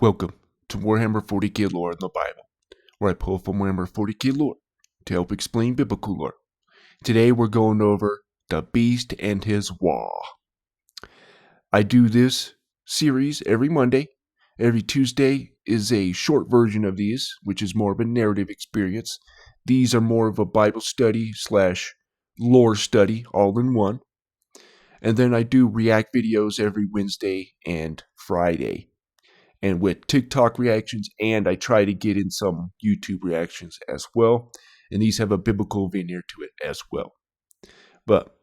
Welcome to Warhammer 40k lore in the Bible, where I pull from Warhammer 40k lore to help explain biblical lore. Today we're going over the Beast and his Waagh. I do this series every Monday. Every Tuesday is a short version of these, which is more of a narrative experience. These are more of a Bible study / lore study all in one. And then I do react videos every Wednesday and Friday. And with TikTok reactions, and I try to get in some YouTube reactions as well. And these have a biblical veneer to it as well. But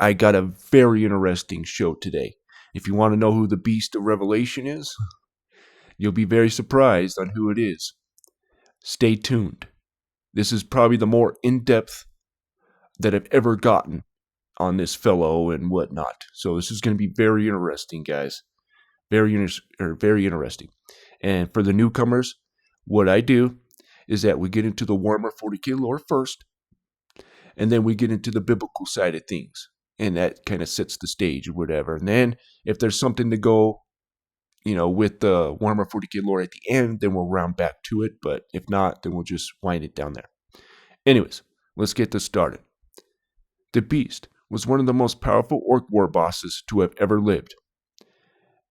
I got a very interesting show today. If you want to know who the Beast of Revelation is, you'll be very surprised on who it is. Stay tuned. This is probably the more in-depth that I've ever gotten on this fellow and whatnot. So this is going to be very interesting, guys. Very interesting. And for the newcomers, what I do is that we get into the Warhammer 40k lore first, and then we get into the biblical side of things, and that kind of sets the stage or whatever. And then if there's something to go, with the Warhammer 40k lore at the end, then we'll round back to it. But if not, then we'll just wind it down there. Anyways, let's get this started. The Beast was one of the most powerful orc war bosses to have ever lived.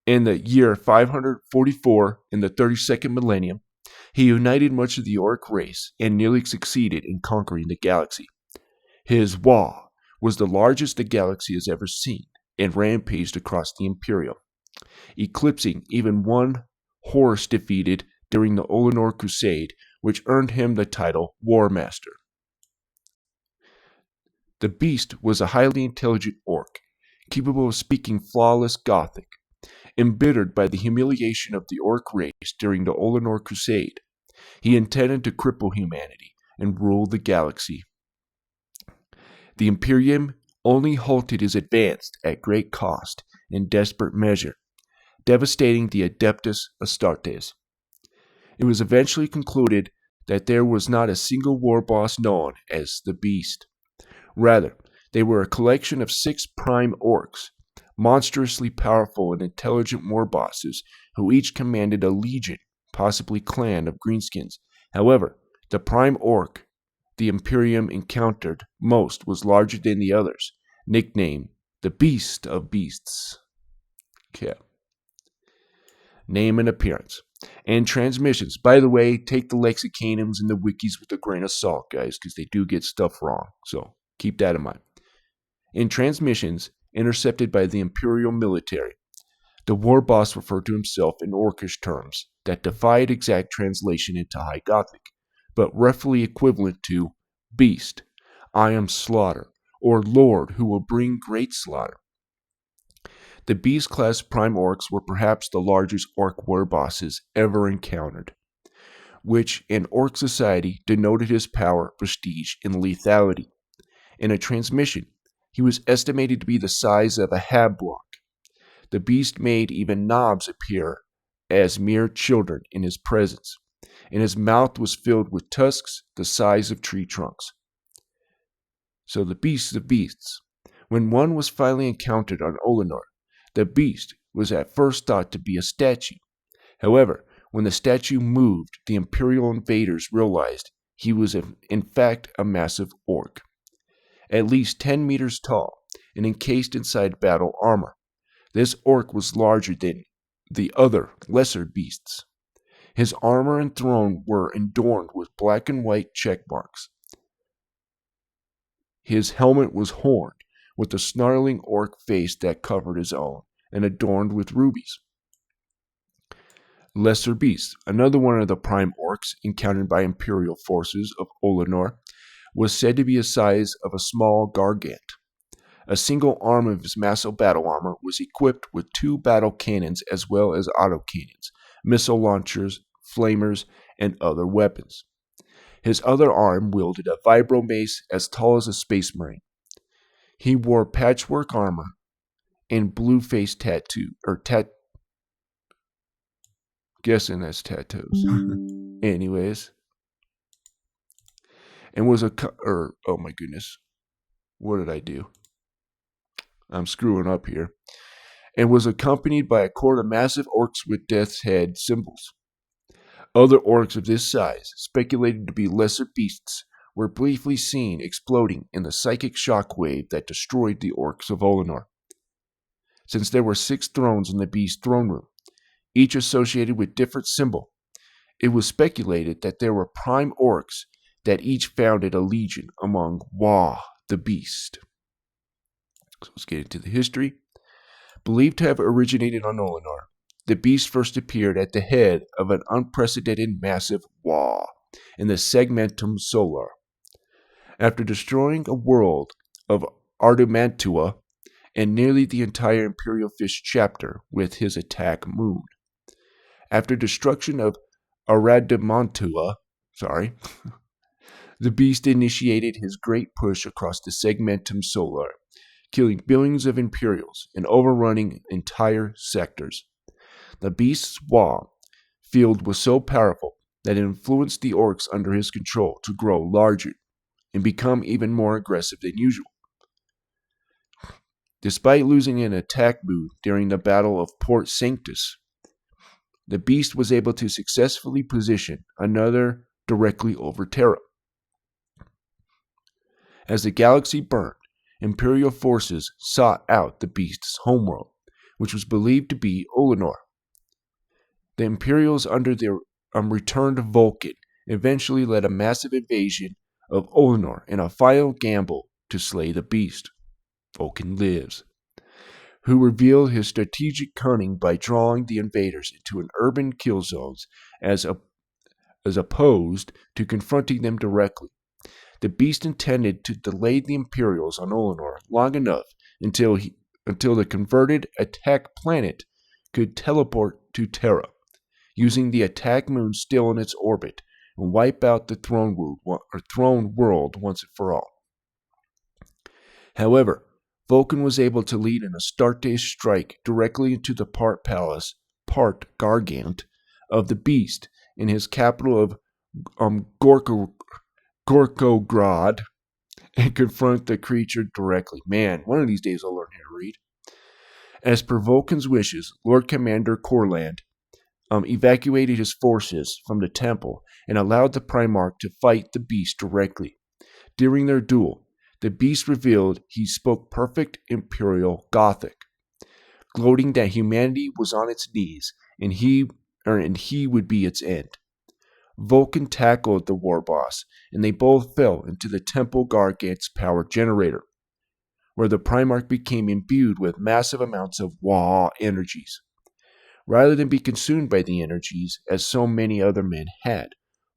In the year 544, in the 32nd millennium, he united much of the orc race and nearly succeeded in conquering the galaxy. His Waagh was the largest the galaxy has ever seen and rampaged across the Imperium, eclipsing even one Horus defeated during the Olenor Crusade, which earned him the title War Master. The Beast was a highly intelligent orc, capable of speaking flawless Gothic. Embittered by the humiliation of the orc race during the Olenor Crusade, he intended to cripple humanity and rule the galaxy. The Imperium only halted his advance at great cost and desperate measure, devastating the Adeptus Astartes. It was eventually concluded that there was not a single war boss known as the Beast. Rather, they were a collection of 6 prime orcs, monstrously powerful and intelligent war bosses who each commanded a legion, possibly clan, of greenskins. However, the prime orc the Imperium encountered most was larger than the others, nicknamed the Beast of Beasts. Okay. Name and appearance. And transmissions. By the way, take the lexicanums and the wikis with a grain of salt, guys, because they do get stuff wrong. So keep that in mind. In transmissions, intercepted by the Imperial military, the war boss referred to himself in orcish terms that defied exact translation into High Gothic, but roughly equivalent to Beast, I am slaughter, or Lord who will bring great slaughter. The Beast-class prime orcs were perhaps the largest orc war bosses ever encountered, which in orc society denoted his power, prestige, and lethality. In a transmission, he was estimated to be the size of a hab block. The Beast made even knobs appear as mere children in his presence, and his mouth was filled with tusks the size of tree trunks. So the Beast of Beasts. When one was finally encountered on Olenor, the Beast was at first thought to be a statue. However, when the statue moved, the Imperial invaders realized he was in fact a massive orc, at least 10 meters tall and encased inside battle armor. This orc was larger than the other lesser beasts. His armor and throne were adorned with black and white check marks. His helmet was horned, with a snarling orc face that covered his own, and adorned with rubies. Lesser beasts, another one of the prime orcs encountered by Imperial forces of Olenor, was said to be the size of a small gargant. A single arm of his massive battle armor was equipped with 2 battle cannons as well as autocannons, missile launchers, flamers, and other weapons. His other arm wielded a vibro mace as tall as a space marine. He wore patchwork armor and blue face guessing that's tattoos. Anyways. And was oh my goodness. What did I do? I'm screwing up here. and was accompanied by a court of massive orcs with death's head symbols. Other orcs of this size, speculated to be lesser beasts, were briefly seen exploding in the psychic shock wave that destroyed the orcs of Olinor. Since there were 6 thrones in the beast throne room, each associated with different symbol, it was speculated that there were prime orcs that each founded a legion among Waagh, the beast. So let's get into the history. Believed to have originated on Olinor, the beast first appeared at the head of an unprecedented massive Waagh in the Segmentum Solar. After destroying a world of Ardumantua and nearly the entire Imperial Fish chapter with his attack moon. After destruction of Aradamantua, the beast initiated his great push across the Segmentum Solar, killing billions of Imperials and overrunning entire sectors. The beast's Waagh field was so powerful that it influenced the orcs under his control to grow larger and become even more aggressive than usual. Despite losing an attack mood during the Battle of Port Sanctus, the beast was able to successfully position another directly over Terra. As the galaxy burned, Imperial forces sought out the beast's homeworld, which was believed to be Olinor. The Imperials, under their returned Vulcan, eventually led a massive invasion of Olinor in a final gamble to slay the beast. Vulcan lives, who revealed his strategic cunning by drawing the invaders into an urban kill zones as opposed to confronting them directly. The beast intended to delay the Imperials on Olinor long enough until the converted attack planet could teleport to Terra, using the attack moon still in its orbit, and wipe out the throne world once and for all. However, Vulcan was able to lead an Astartes strike directly into the part palace, part Gargant, of the beast in his capital of Gorkograd, and confront the creature directly. Man, one of these days I'll learn how to read. As per Vulcan's wishes, Lord Commander Corland evacuated his forces from the temple and allowed the Primarch to fight the beast directly. During their duel, the beast revealed he spoke perfect Imperial Gothic, gloating that humanity was on its knees and he would be its end. Vulcan tackled the war boss, and they both fell into the Temple Gargant's power generator, where the Primarch became imbued with massive amounts of Waagh energies. Rather than be consumed by the energies, as so many other men had,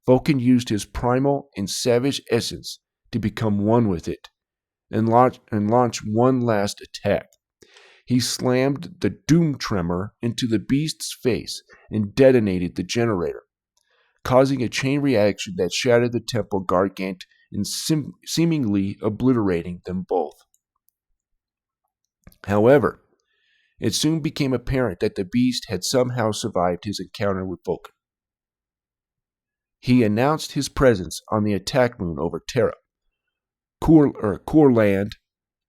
Vulcan used his primal and savage essence to become one with it, and launch one last attack. He slammed the Doom Tremor into the beast's face and detonated the generator, causing a chain reaction that shattered the Temple Gargant and seemingly obliterating them both. However, it soon became apparent that the beast had somehow survived his encounter with Vulcan. He announced his presence on the attack moon over Terra. Corland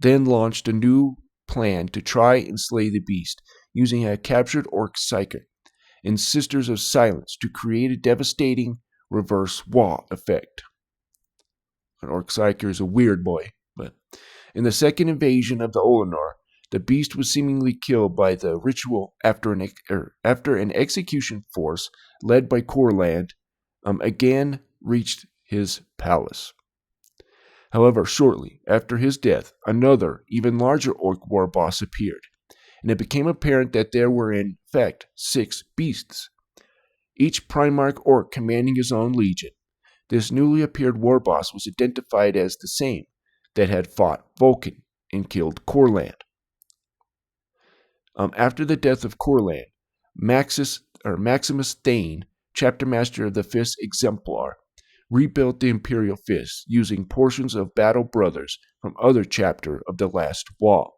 then launched a new plan to try and slay the beast, using a captured orc psychic and Sisters of Silence to create a devastating reverse Waagh effect. An orc psyker is a weird boy, but in the second invasion of the Olinor, the beast was seemingly killed by the ritual after an execution force led by Corland again reached his palace. However, shortly after his death, another, even larger orc war boss appeared, and it became apparent that there were in fact 6 beasts, each Primarch orc commanding his own legion. This newly appeared war boss was identified as the same that had fought Vulcan and killed Corland. After the death of Corland, Maximus Thane, chapter master of the 5th Exemplar, rebuilt the Imperial Fist using portions of Battle Brothers from other chapter of the last Waagh.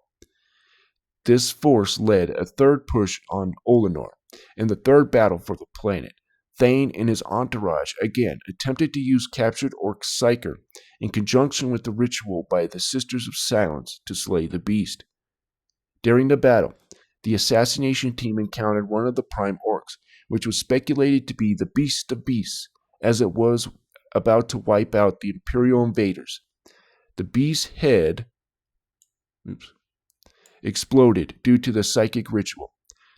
This force led a third push on Olinor in the third battle for the planet. Thane and his entourage again attempted to use captured orc psyker in conjunction with the ritual by the Sisters of Silence to slay the beast. During the battle, the assassination team encountered one of the prime orcs, which was speculated to be the Beast of Beasts, as it was about to wipe out the Imperial invaders. The beast's head exploded due to the psychic ritual.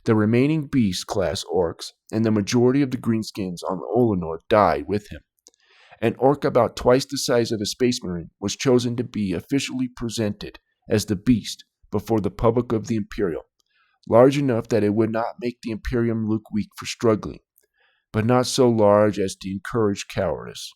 The remaining beast class orcs and the majority of the greenskins on Olenor died with him. An orc about twice the size of a space marine was chosen to be officially presented as the beast before the public of the Imperial, large enough that it would not make the Imperium look weak for struggling, but not so large as to encourage cowardice.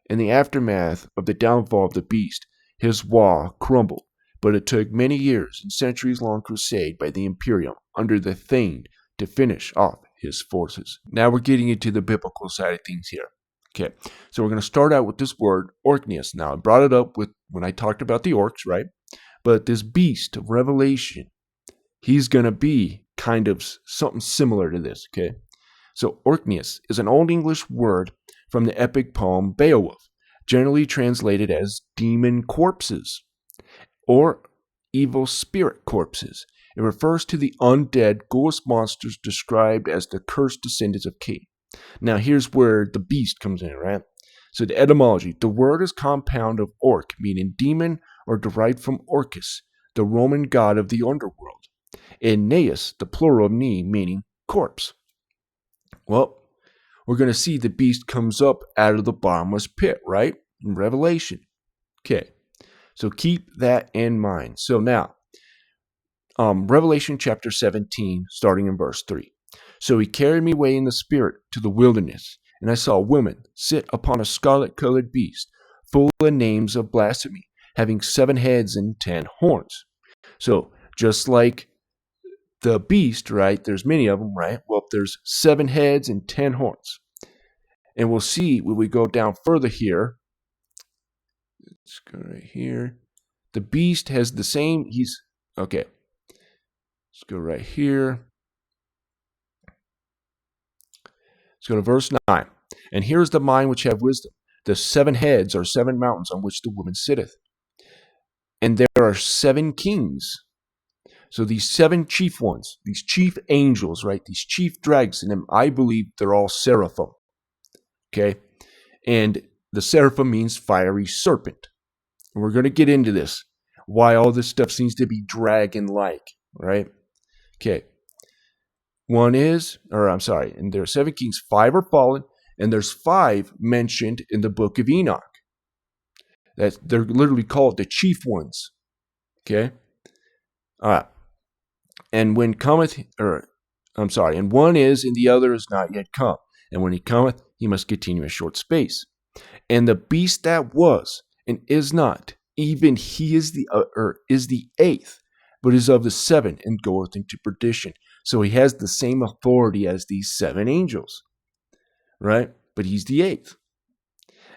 In the aftermath of the downfall of the beast, his Waagh crumbled, but it took many years and centuries-long crusade by the Imperium under the Thane to finish off his forces. Now we're getting into the biblical side of things here. Okay, so we're going to start out with this word, Orkneys. Now, I brought it up when I talked about the orcs, right? But this beast of Revelation, he's going to be kind of something similar to this, okay? So Orkneys is an Old English word from the epic poem Beowulf, generally translated as demon corpses or evil spirit corpses. It refers to the undead, ghoulish monsters described as the cursed descendants of Cain. Now here's where the beast comes in, right? So the etymology, the word is compound of orc, meaning demon, or derived from Orcus, the Roman god of the underworld, and neus, the plural of ne, meaning corpse. Well, we're going to see the beast comes up out of the bottomless pit, right? In Revelation. Okay, so keep that in mind. So now, Revelation chapter 17, starting in verse 3. So he carried me away in the spirit to the wilderness, and I saw a woman sit upon a scarlet-colored beast, full of names of blasphemy, having 7 heads and 10 horns. So just like the beast, right, there's many of them, right? Well, there's 7 heads and 10 horns. And we'll see when we go down further here. Let's go right here. The beast has the same, okay. Let's go right here. Let's go to verse 9. And here is the mind which have wisdom. The 7 heads are 7 mountains on which the woman sitteth. And there are 7 kings. So these 7 chief ones, these chief angels, right? These chief dragons in them, I believe they're all seraphim. Okay? And the seraphim means fiery serpent. And we're going to get into this. Why all this stuff seems to be dragon-like, right? Okay. And there are 7 kings, 5 are fallen, and there's 5 mentioned in the book of Enoch. They're literally called the chief ones. Okay? All right. And and one is, and the other is not yet come. And when he cometh, he must continue a short space. And the beast that was, and is not, even he is the 8th, but is of the 7, and goeth into perdition. So he has the same authority as these 7 angels, right? But he's the 8th.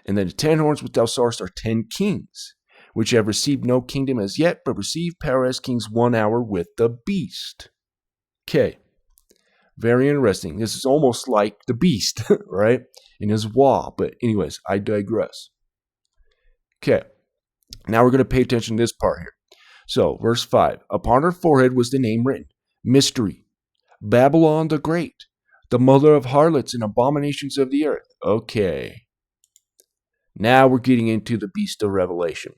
And then the 10 horns which thou sawest are 10 kings, which have received no kingdom as yet, but receive power as kings 1 hour with the beast. Okay. Very interesting. This is almost like the beast, right? In his Waagh. But anyways, I digress. Okay. Now we're going to pay attention to this part here. So, verse 5. Upon her forehead was the name written, Mystery, Babylon the Great, the mother of harlots and abominations of the earth. Okay. Now we're getting into the beast of Revelation.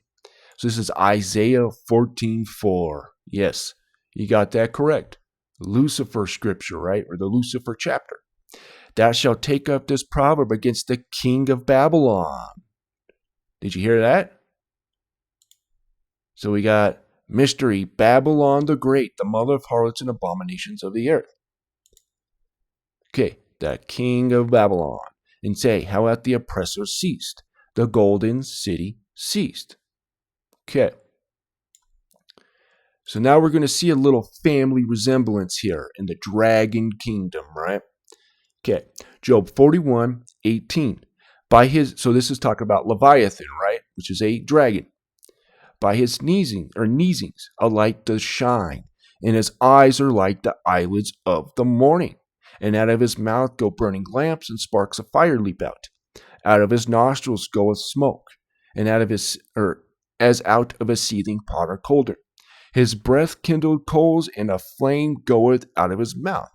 So this is Isaiah 14:4. Yes, you got that correct. Lucifer scripture, right? Or the Lucifer chapter. Thou shalt take up this proverb against the king of Babylon. Did you hear that? So we got mystery, Babylon the Great, the mother of harlots and abominations of the earth. Okay, the king of Babylon. And say, how hath the oppressor ceased? The golden city ceased. Okay. So now we're going to see a little family resemblance here in the dragon kingdom, right? Okay. Job 41:18. So this is talking about Leviathan, right? Which is a dragon. By his neesings, a light does shine, and his eyes are like the eyelids of the morning. And out of his mouth go burning lamps, and sparks of fire leap out. Out of his nostrils goeth smoke, and as out of a seething pot or cauldron. His breath kindled coals, and a flame goeth out of his mouth.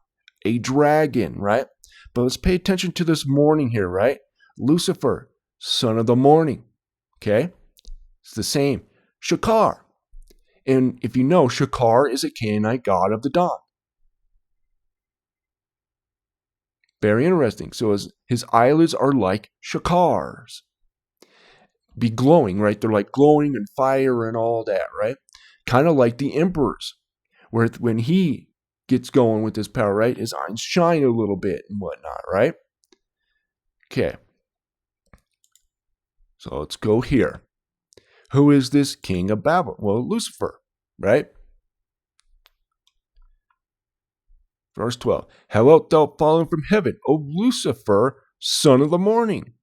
A dragon, right? But let's pay attention to this morning here, right? Lucifer, son of the morning. Okay? It's the same. Shakar. And if you know, Shakar is a Canaanite god of the dawn. Very interesting. So his eyelids are like Shakar's. Be glowing, right? They're like glowing and fire and all that, right? Kind of like the emperor's, where when he gets going with his power, right, his eyes shine a little bit and whatnot, right? Okay. So let's go here. Who is this king of Babylon? Well, Lucifer, right? Verse 12. How art thou fallen from heaven, O Lucifer, son of the morning?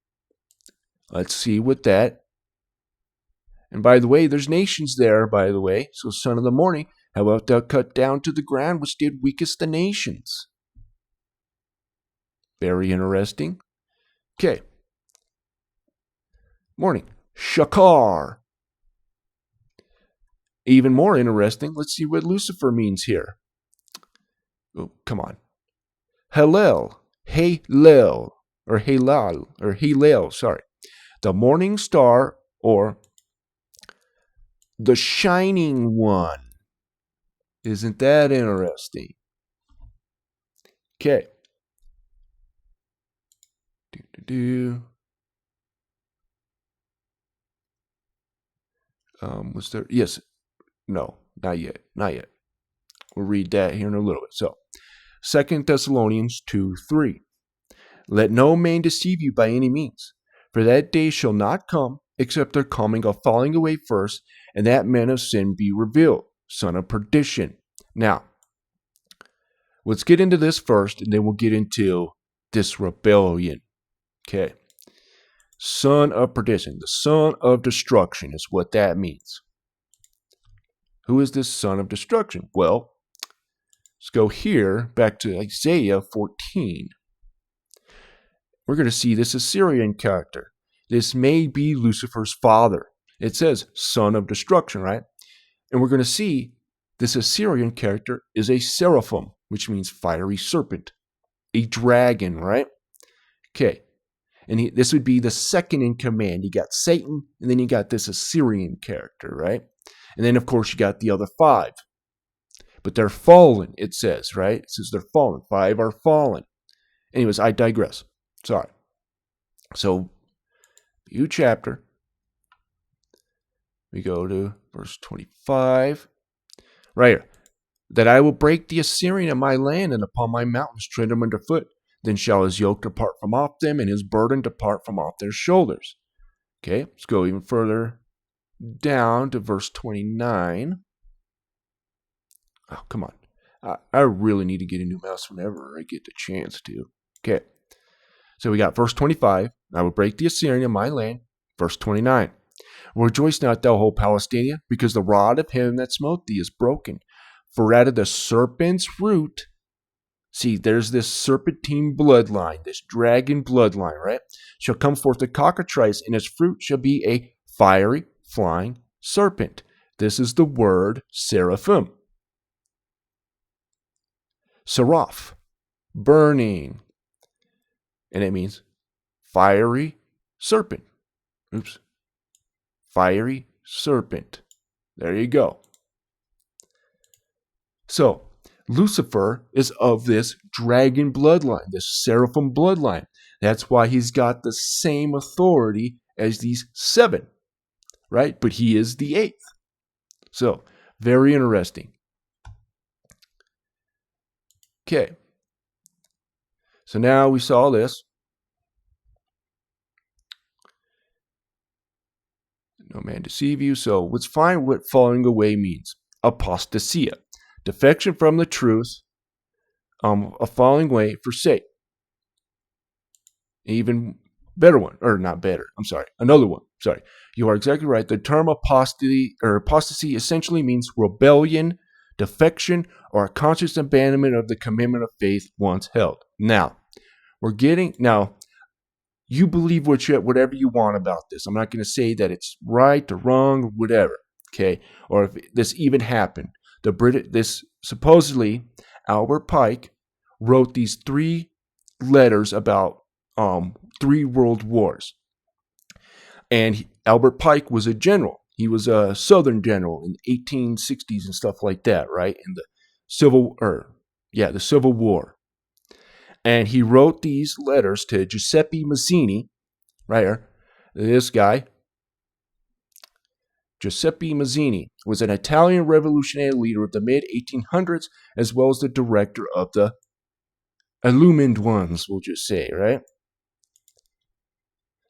Let's see what that. And by the way, there's nations there, by the way. So, son of the morning, how art thou cut down to the ground, which did weakest the nations? Very interesting. Okay. Morning. Shakar. Even more interesting. Let's see what Lucifer means here. Oh, come on. Hallel. Halel. Or Halal. Or Halel, sorry. The morning star, or the shining one. Isn't that interesting? Okay. Was there? Yes. No, not yet. Not yet. We'll read that here in a little bit. So, 2 Thessalonians 2:3. Let no man deceive you by any means, for that day shall not come, except there coming a falling away first, and that man of sin be revealed, son of perdition. Now, let's get into this first, and then we'll get into this rebellion. Okay. Son of perdition, the son of destruction is what that means. Who is this son of destruction? Well, let's go here, back to Isaiah 14. We're going to see this Assyrian character. This may be Lucifer's father. It says son of destruction, right? And we're going to see this Assyrian character is a seraphim, which means fiery serpent, a dragon, right? Okay. And this would be the second in command. You got Satan, and then you got this Assyrian character, right? And then, of course, you got the other 5. But they're fallen, it says, right? It says they're fallen. 5 are fallen. Anyways, I digress. Sorry. So, view chapter. We go to verse 25. Right here. That I will break the Assyrian in my land, and upon my mountains tread them underfoot. Then shall his yoke depart from off them, and his burden depart from off their shoulders. Okay, let's go even further down to verse 29. Oh, come on. I really need to get a new mouse whenever I get the chance to. Okay, so we got verse 25. I will break the Assyrian in my land. Verse 29. Rejoice not, thou whole Palestina, because the rod of him that smote thee is broken. For out of the serpent's root, see, there's this serpentine bloodline, this dragon bloodline, right? Shall come forth a cockatrice, and its fruit shall be a fiery, flying serpent. This is the word seraphim. Seraph, burning. And it means fiery serpent. Oops. Fiery serpent. There you go. So, Lucifer is of this dragon bloodline, this seraphim bloodline. That's why he's got the same authority as these 7, right? But he is the 8th. So, very interesting. Okay. So now we saw this. No man deceive you. So let's find what falling away means. Apostasia. Defection from the truth, a falling away, forsake. Even better one, or not better, I'm sorry, another one, sorry. You are exactly right. The term apostasy essentially means rebellion, defection, or a conscious abandonment of the commitment of faith once held. Now, you believe whatever you want about this. I'm not going to say that it's right or wrong or whatever. okay, or if this even happened. This supposedly Albert Pike wrote these 3 letters about 3 world wars, and Albert Pike was a general. He was a Southern general in the 1860s and stuff like that, right? In the the Civil War, and he wrote these letters to Giuseppe Mazzini, right here. This guy, Giuseppe Mazzini, was an Italian revolutionary leader of the mid-1800s, as well as the director of the Illumined Ones, we'll just say, right?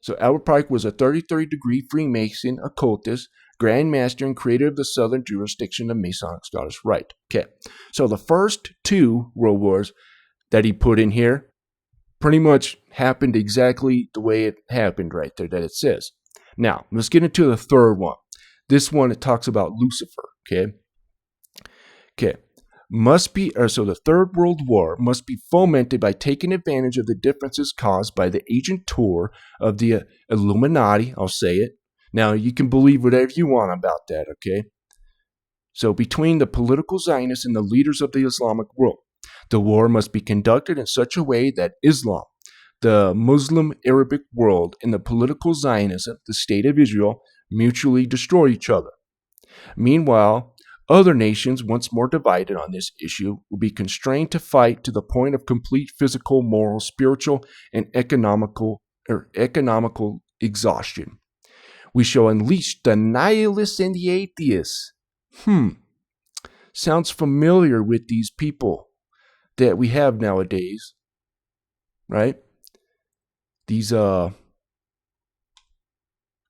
So Albert Pike was a 33rd-degree Freemason occultist, Grand Master, and creator of the Southern jurisdiction of Masonic Scottish Rite. Okay, so the first 2 world wars that he put in here pretty much happened exactly the way it happened right there that it says. Now, let's get into the third one. This one, it talks about Lucifer, okay? Okay. So the Third World War must be fomented by taking advantage of the differences caused by the agent tour of the Illuminati, I'll say it. Now, you can believe whatever you want about that, okay? So between the political Zionists and the leaders of the Islamic world, the war must be conducted in such a way that Islam, the Muslim Arabic world, and the political Zionism, the state of Israel, mutually destroy each other. Meanwhile, other nations, once more divided on this issue, will be constrained to fight to the point of complete physical, moral, spiritual, and economical exhaustion. We shall unleash the nihilists and the atheists. Sounds familiar with these people that we have nowadays, right? These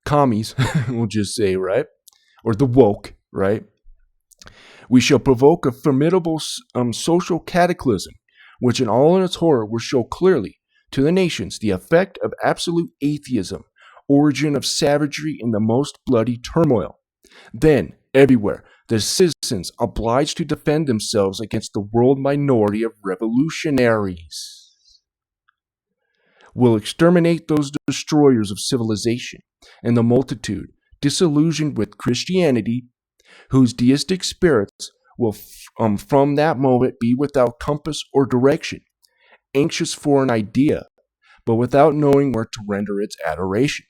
commies, we'll just say, right? Or the woke, right? We shall provoke a formidable social cataclysm, which in all its horror will show clearly to the nations the effect of absolute atheism, origin of savagery in the most bloody turmoil. Then, everywhere, the citizens obliged to defend themselves against the world minority of revolutionaries will exterminate those destroyers of civilization, and the multitude, disillusioned with Christianity, whose deistic spirits will from that moment be without compass or direction, anxious for an idea, but without knowing where to render its adoration,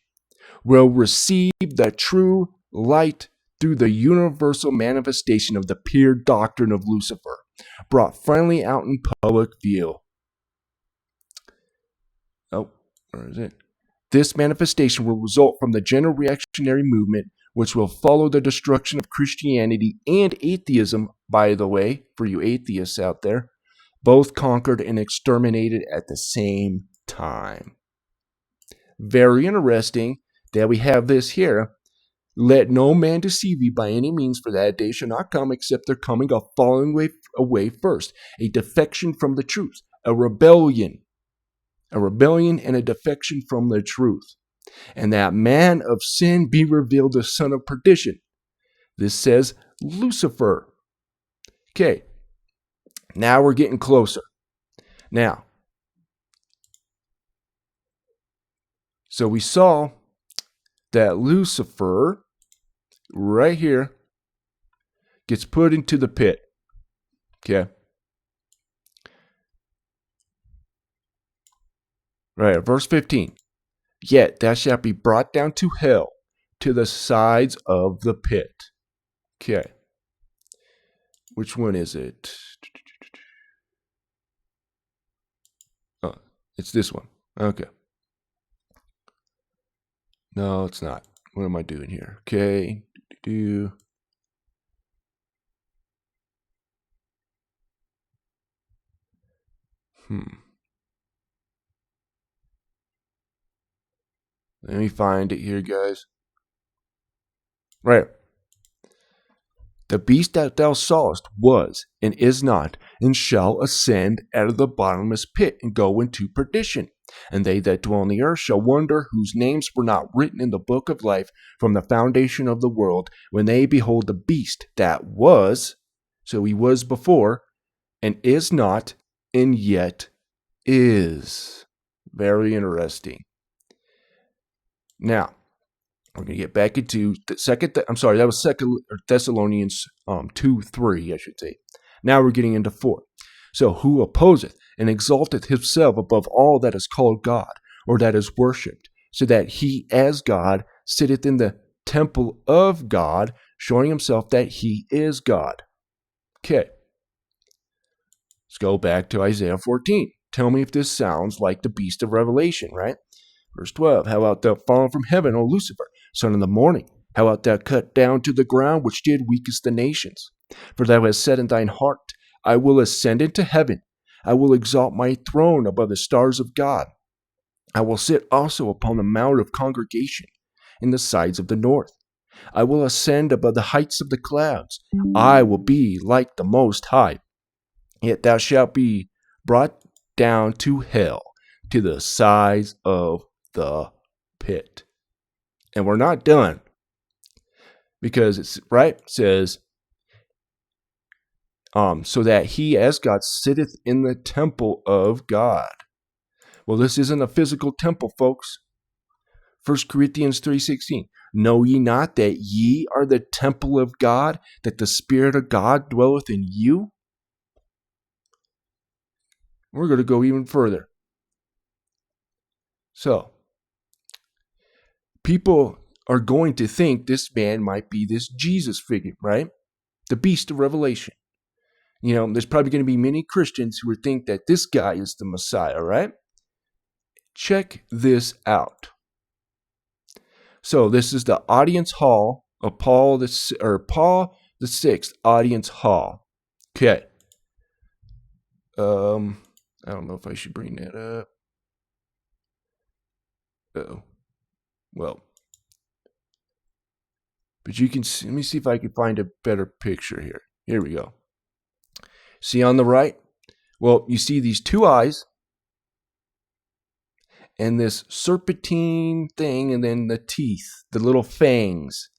will receive the true light through the universal manifestation of the pure doctrine of Lucifer, brought finally out in public view. Oh, where is it? This manifestation will result from the general reactionary movement, which will follow the destruction of Christianity and atheism, by the way, for you atheists out there, both conquered and exterminated at the same time. Very interesting that we have this here. Let no man deceive you by any means, for that day shall not come except there coming a falling away first, a defection from the truth, a rebellion and a defection from the truth. And that man of sin be revealed, the son of perdition. This says Lucifer. Okay, now we're getting closer. Now, so we saw that Lucifer, right here, gets put into the pit. Okay. Right, verse 15. Yet thou shalt be brought down to hell, to the sides of the pit. Okay. Which one is it? Oh, it's this one. Okay. No, it's not. What am I doing here? Okay. Let me find it here, guys. Right. The beast that thou sawest was, and is not, and shall ascend out of the bottomless pit, and go into perdition. And they that dwell on the earth shall wonder, whose names were not written in the book of life from the foundation of the world, when they behold the beast that was, so he was before, and is not, and yet is. Very interesting. Now, We're going to get back into the second. I'm sorry, that was Second Thessalonians 2:3, I should say. Now we're getting into 4. So who opposeth and exalteth himself above all that is called God, or that is worshipped, so that he as God sitteth in the temple of God, showing himself that he is God. Okay. Let's go back to Isaiah 14. Tell me if this sounds like the beast of Revelation, right? Verse 12. How art thou fallen from heaven, O Lucifer, son of the morning? How art thou cut down to the ground, which did weakest the nations? For thou hast said in thine heart, I will ascend into heaven. I will exalt my throne above the stars of God. I will sit also upon the mount of congregation in the sides of the north. I will ascend above the heights of the clouds. I will be like the Most High. Yet thou shalt be brought down to hell, to the sides of the pit. And we're not done. Because it's right, it says, so that he as God sitteth in the temple of God. Well, this isn't a physical temple, folks. 1 Corinthians 3:16. Know ye not that ye are the temple of God, that the Spirit of God dwelleth in you? We're going to go even further. So, people are going to think this man might be this Jesus figure, right? The beast of Revelation. You know, there's probably going to be many Christians who would think that this guy is the Messiah, right? Check this out. So this is the audience hall of Paul the Sixth audience hall. Okay. I don't know if I should bring that up. Uh-oh. Well, but you can see, let me see if I can find a better picture here. Here we go. See on the right? Well, you see these two eyes and this serpentine thing and then the teeth, the little fangs.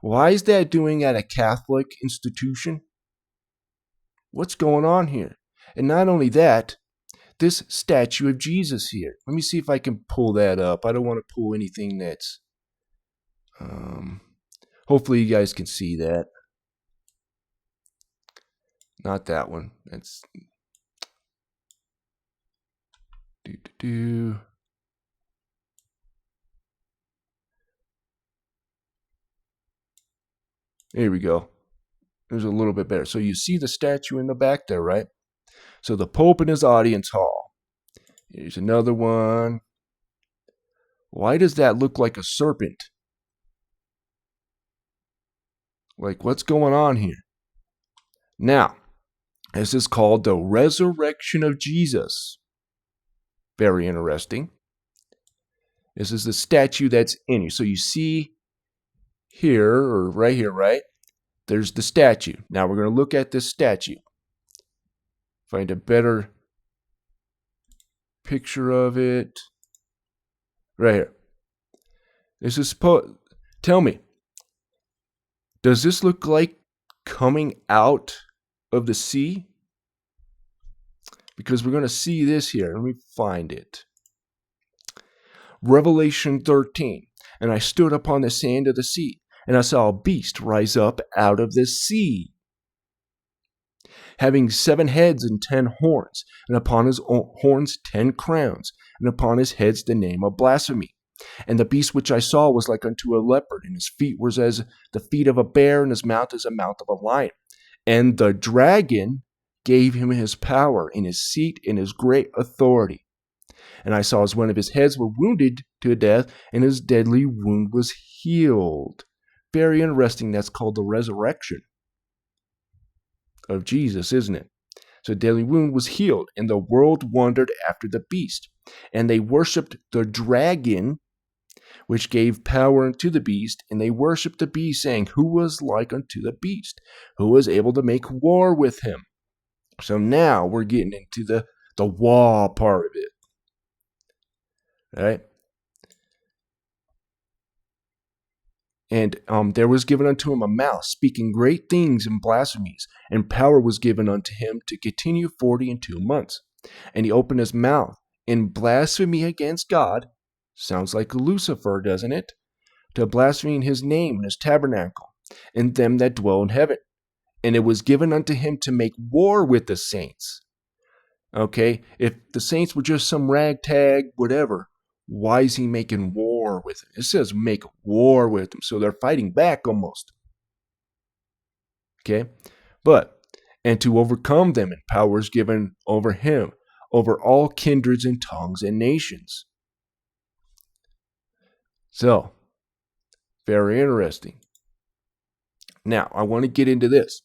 Why is that doing at a Catholic institution? What's going on here? And not only that, this statue of Jesus here. Let me see if I can pull that up. I don't want to pull anything that's... hopefully you guys can see that. Not that one. That's... There we go. There's a little bit better. So you see the statue in the back there, right? So the Pope in his audience hall. Here's another one. Why does that look like a serpent? Like, what's going on here? Now, this is called the resurrection of Jesus. Very interesting. This is the statue that's in you. So you see here, or right here, right? There's the statue. Now we're going to look at this statue. Find a better picture of it. Right here. This is tell me, does this look like coming out of the sea? Because we're going to see this here. Let me find it. Revelation 13. And I stood upon the sand of the sea, and I saw a beast rise up out of the sea, having 7 heads and 10 horns, and upon his horns 10 crowns, and upon his heads the name of blasphemy. And the beast which I saw was like unto a leopard, and his feet were as the feet of a bear, and his mouth as a mouth of a lion. And the dragon gave him his power, and his seat, and his great authority. And I saw as one of his heads were wounded to death, and his deadly wound was healed. Very interesting. That's called the resurrection of Jesus, isn't it? So deadly wound was healed, and the world wondered after the beast. And they worshipped the dragon, which gave power unto the beast, and they worshipped the beast, saying, Who was like unto the beast? Who was able to make war with him? So now we're getting into the Waagh part of it. Right? And there was given unto him a mouth, speaking great things and blasphemies, and power was given unto him to continue 42 months. And he opened his mouth in blasphemy against God. Sounds like Lucifer, doesn't it? to blaspheme his name and his tabernacle, and them that dwell in heaven. And it was given unto him to make war with the saints. Okay, if the saints were just some ragtag, whatever, why is he making war with them? It says make war with them, so they're fighting back almost. Okay, and to overcome them, and powers given over him, over all kindreds and tongues and nations. So, very interesting. Now, I want to get into this,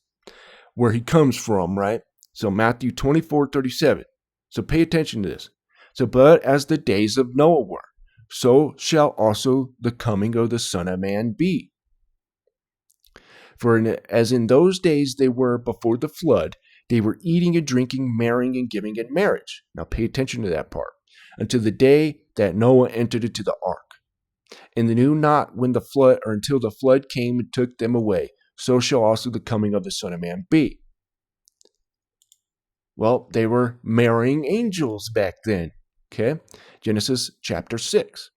where he comes from, right? So, Matthew 24:37. So, pay attention to this. So, but as the days of Noah were, so shall also the coming of the Son of Man be. For as in those days they were before the flood, they were eating and drinking, marrying and giving in marriage. Now pay attention to that part. Until the day that Noah entered into the ark. And they knew not when the flood, or until the flood came and took them away. So shall also the coming of the Son of Man be. Well, they were marrying angels back then. Okay? Genesis chapter 6.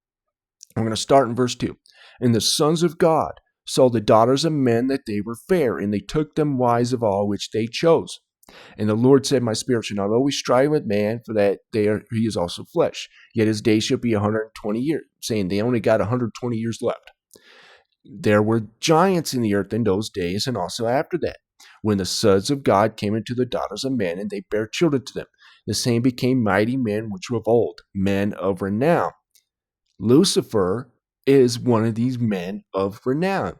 I'm going to start in verse 2. And the sons of God saw the daughters of men that they were fair, and they took them wives of all which they chose. And the Lord said, my spirit shall not always strive with man, for that he is also flesh. Yet his days shall be 120 years, saying they only got 120 years left. There were giants in the earth in those days, and also after that, when the sons of God came into the daughters of men, and they bare children to them. The same became mighty men which were of old, men of renown. Lucifer is one of these men of renown.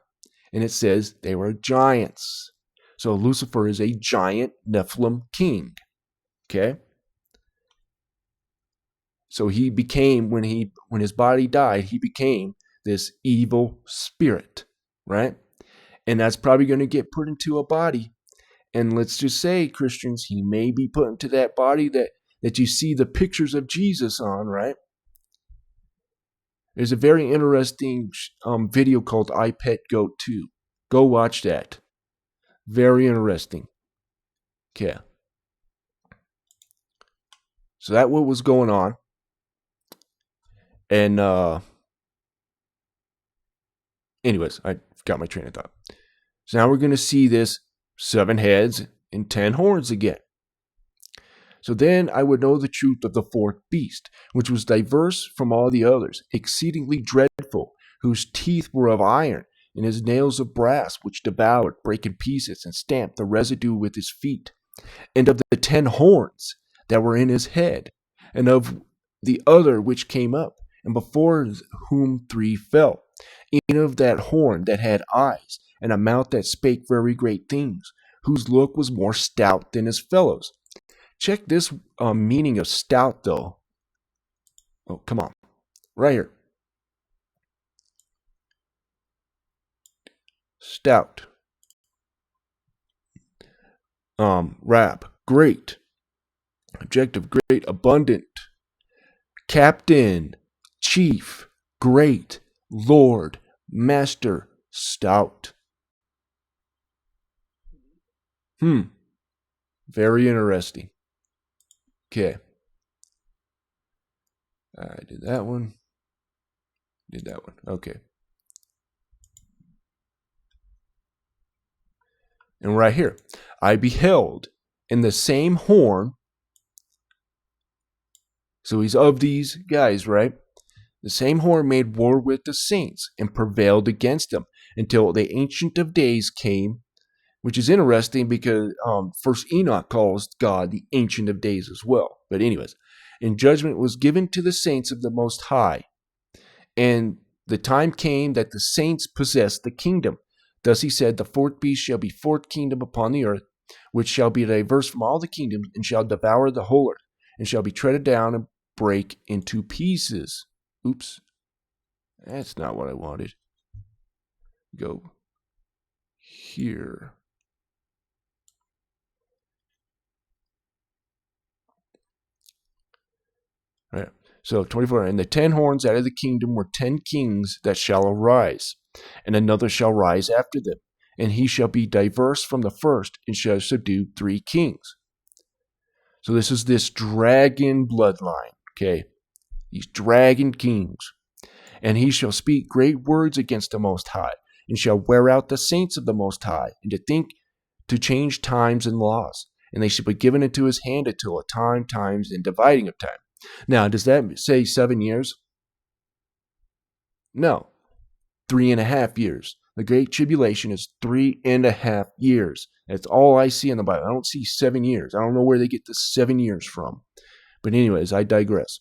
And it says they were giants. So Lucifer is a giant Nephilim king. Okay? So he became, when his body died, he became this evil spirit, right? And that's probably going to get put into a body. And let's just say, Christians, he may be put into that body that you see the pictures of Jesus on, right? There's a very interesting video called I Pet Goat 2. Go watch that. Very interesting. Okay. So that what was going on. And anyways, I got my train of thought. So now we're going to see this 7 heads and 10 horns again. So then I would know the truth of the fourth beast, which was diverse from all the others, exceedingly dreadful, whose teeth were of iron, and his nails of brass, which devoured, brake in pieces, and stamped the residue with his feet. And of the 10 horns that were in his head, and of the other which came up, and before whom 3 fell, and of that horn that had eyes, and a mouth that spake very great things, whose look was more stout than his fellows. Check this meaning of stout, though. Oh, come on. Right here. Stout. Rap. Great. Adjective. Great. Abundant. Captain. Chief. Great. Lord. Master. Stout. Very interesting. Okay. I did that one. Did that one. Okay. And right here, I beheld in the same horn. So he's of these guys, right? The same horn made war with the saints and prevailed against them until the Ancient of Days came, which is interesting because First Enoch calls God the Ancient of Days as well. But anyways, and judgment was given to the saints of the Most High. And the time came that the saints possessed the kingdom. Thus he said, the fourth beast shall be fourth kingdom upon the earth, which shall be diverse from all the kingdoms, and shall devour the whole earth, and shall be treaded down and break into pieces. Oops. That's not what I wanted. Go here. All right. So 24, and the 10 horns out of the kingdom were 10 kings that shall arise, and another shall rise after them, and he shall be diverse from the first, and shall subdue 3 kings. So this is this dragon bloodline, okay? These dragon kings. And he shall speak great words against the Most High, and shall wear out the saints of the Most High, and to think to change times and laws. And they shall be given into his hand until a time, times, and dividing of time. Now, does that say 7 years? No. 3.5 years. The Great Tribulation is 3.5 years. That's all I see in the Bible. I don't see 7 years. I don't know where they get the 7 years from. But anyways, I digress.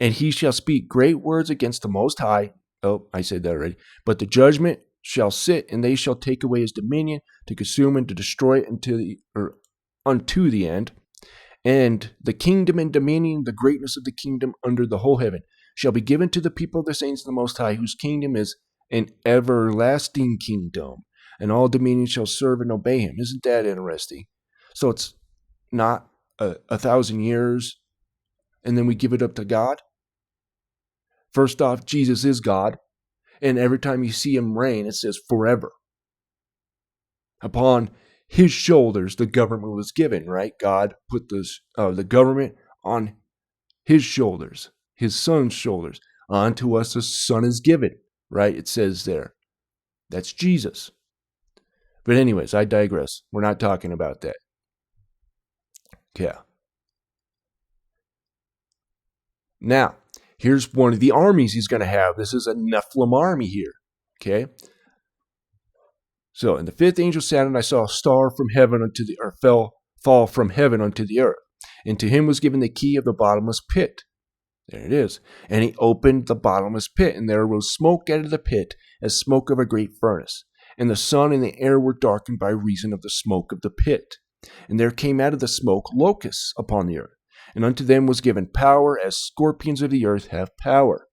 And he shall speak great words against the Most High. Oh, I said that already. But the judgment shall sit, and they shall take away his dominion, to consume and to destroy it unto the end. And the kingdom and dominion, the greatness of the kingdom under the whole heaven, shall be given to the people of the saints of the Most High, whose kingdom is an everlasting kingdom, and all dominion shall serve and obey him. Isn't that interesting? So it's not 1,000 years, and then we give it up to God. First off, Jesus is God, and every time you see him reign, it says forever. Upon his shoulders, the government was given, right? God put the government on his shoulders, his son's shoulders. Unto us a son is given, right? It says there. That's Jesus. But anyways, I digress. We're not talking about that. Yeah. Now, here's one of the armies he's going to have. This is a Nephilim army here. Okay. So, in the fifth angel sat, and I saw a star from heaven fall from heaven unto the earth. And to him was given the key of the bottomless pit. There it is. And he opened the bottomless pit, and there arose smoke out of the pit, as smoke of a great furnace. And the sun and the air were darkened by reason of the smoke of the pit. And there came out of the smoke locusts upon the earth. And unto them was given power, as scorpions of the earth have power.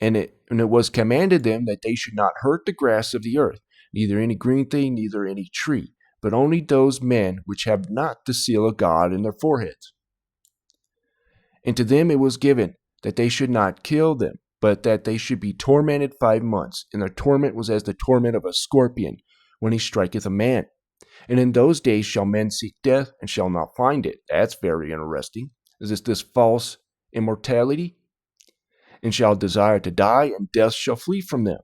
And it was commanded them that they should not hurt the grass of the earth, neither any green thing, neither any tree, but only those men which have not the seal of God in their foreheads. And to them it was given that they should not kill them, but that they should be tormented 5 months. And their torment was as the torment of a scorpion when he striketh a man. And in those days shall men seek death, and shall not find it. That's very interesting. Is this false immortality? And shall desire to die, and death shall flee from them.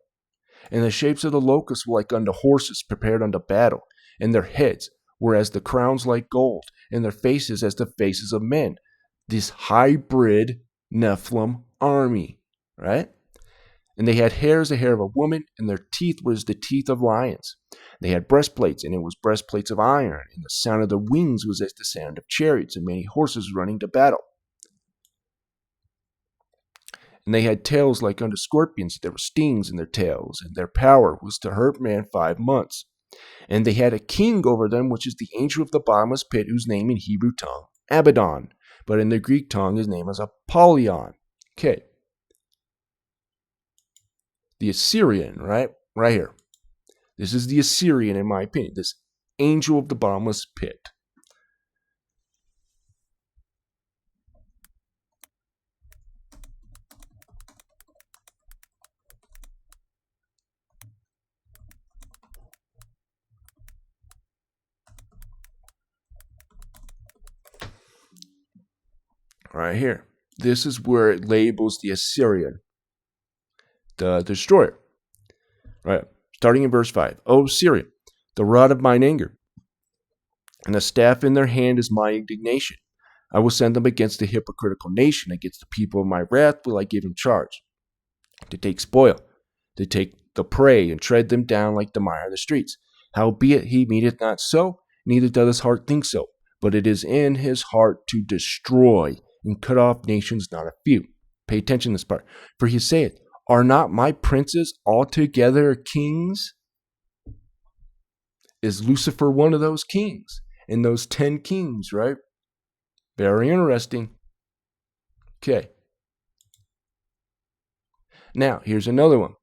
And the shapes of the locusts were like unto horses prepared unto battle, and their heads were as the crowns like gold, and their faces as the faces of men. This hybrid Nephilim army, right? And they had hair as the hair of a woman, and their teeth were as the teeth of lions. They had breastplates, and it was breastplates of iron, and the sound of the wings was as the sound of chariots, and many horses running to battle. And they had tails like unto scorpions, there were stings in their tails, and their power was to hurt man 5 months. And they had a king over them, which is the angel of the bottomless pit, whose name in Hebrew tongue, Abaddon, but in the Greek tongue his name is Apollyon. Okay. The Assyrian, right here. This is the Assyrian, in my opinion, this angel of the bottomless pit. Right here. This is where it labels the Assyrian, the destroyer. Right. Starting in verse 5. O Assyria, the rod of mine anger, and the staff in their hand is my indignation. I will send them against the hypocritical nation, against the people of my wrath will I give him charge, to take spoil, to take the prey, and tread them down like the mire of the streets. Howbeit he meaneth not so, neither doth his heart think so, but it is in his heart to destroy, and cut off nations not a few. Pay attention to this part. For he saith, are not my princes altogether kings? Is Lucifer one of those kings? In those 10 kings, right? Very interesting. Okay. Now, here's another one.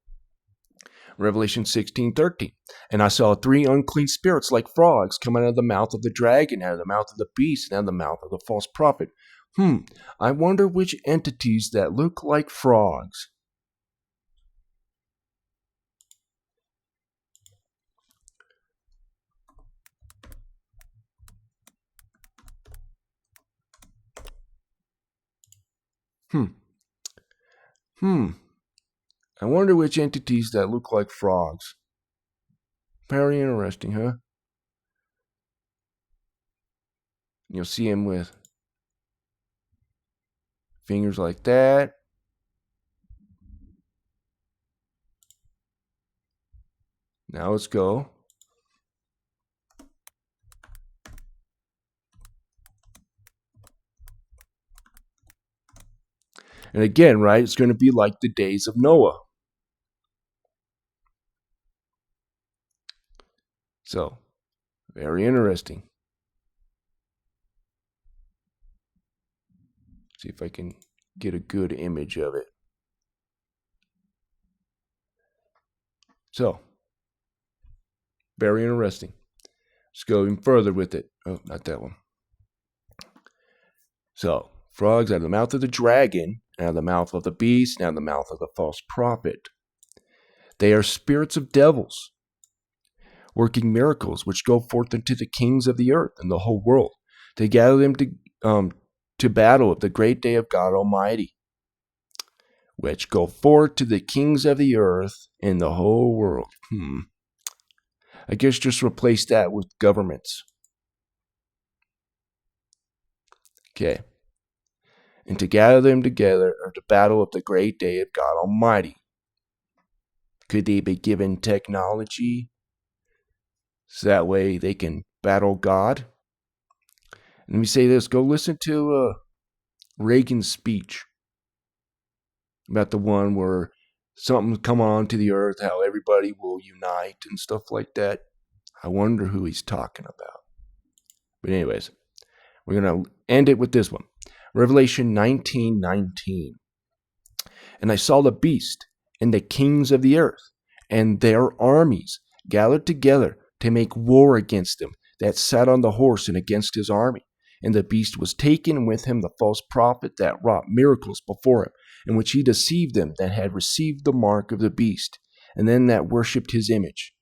Revelation 16:13. And I saw 3 unclean spirits like frogs come out of the mouth of the dragon, out of the mouth of the beast, and out of the mouth of the false prophet. I wonder which entities that look like frogs. I wonder which entities that look like frogs. Very interesting, huh? You'll see him with fingers like that. Now let's go. And again, right, it's going to be like the days of Noah. So, very interesting. See if I can get a good image of it. So, very interesting. Let's go even further with it. Oh, not that one. So, frogs out of the mouth of the dragon, out of the mouth of the beast, out of the mouth of the false prophet. They are spirits of devils, working miracles which go forth unto the kings of the earth and the whole world. They gather them to battle at the great day of God Almighty, which go forth to the kings of the earth and the whole world. I guess just replace that with governments. Okay. And to gather them together or to battle at the great day of God Almighty. Could they be given technology so that way they can battle God? Let me say this. Go listen to Reagan's speech about the one where something come on to the earth, how everybody will unite and stuff like that. I wonder who he's talking about. But anyways, we're going to end it with this one. Revelation 19:19. And I saw the beast and the kings of the earth and their armies gathered together to make war against him that sat on the horse and against his army. And the beast was taken, and with him the false prophet that wrought miracles before him, in which he deceived them that had received the mark of the beast, and then that worshipped his image.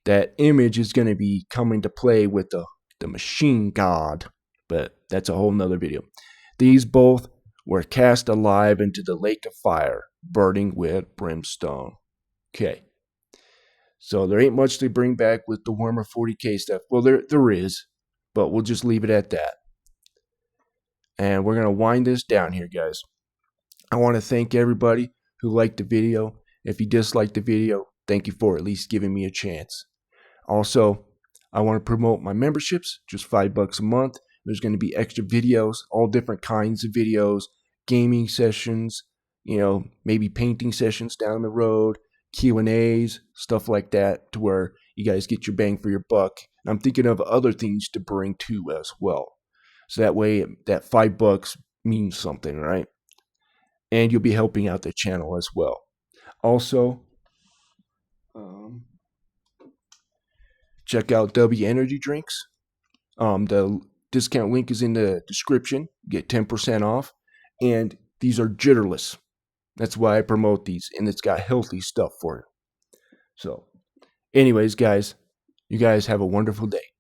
That image is going to be coming to play with the machine god, but that's a whole nother video. These both were cast alive into the lake of fire, burning with brimstone. Okay. So there ain't much to bring back with the Warhammer 40k stuff. Well, there is, but we'll just leave it at that. And we're going to wind this down here, guys. I want to thank everybody who liked the video. If you disliked the video, thank you for at least giving me a chance. Also, I want to promote my memberships, just $5 a month. There's going to be extra videos, all different kinds of videos, gaming sessions, maybe painting sessions down the road, Q&As, stuff like that, to where you guys get your bang for your buck. And I'm thinking of other things to bring too as well. So that way, that $5 means something, right? And you'll be helping out the channel as well. Also, check out W Energy Drinks. The discount link is in the description. Get 10% off. And these are jitterless. That's why I promote these. And it's got healthy stuff for you. So, anyways, guys, you guys have a wonderful day.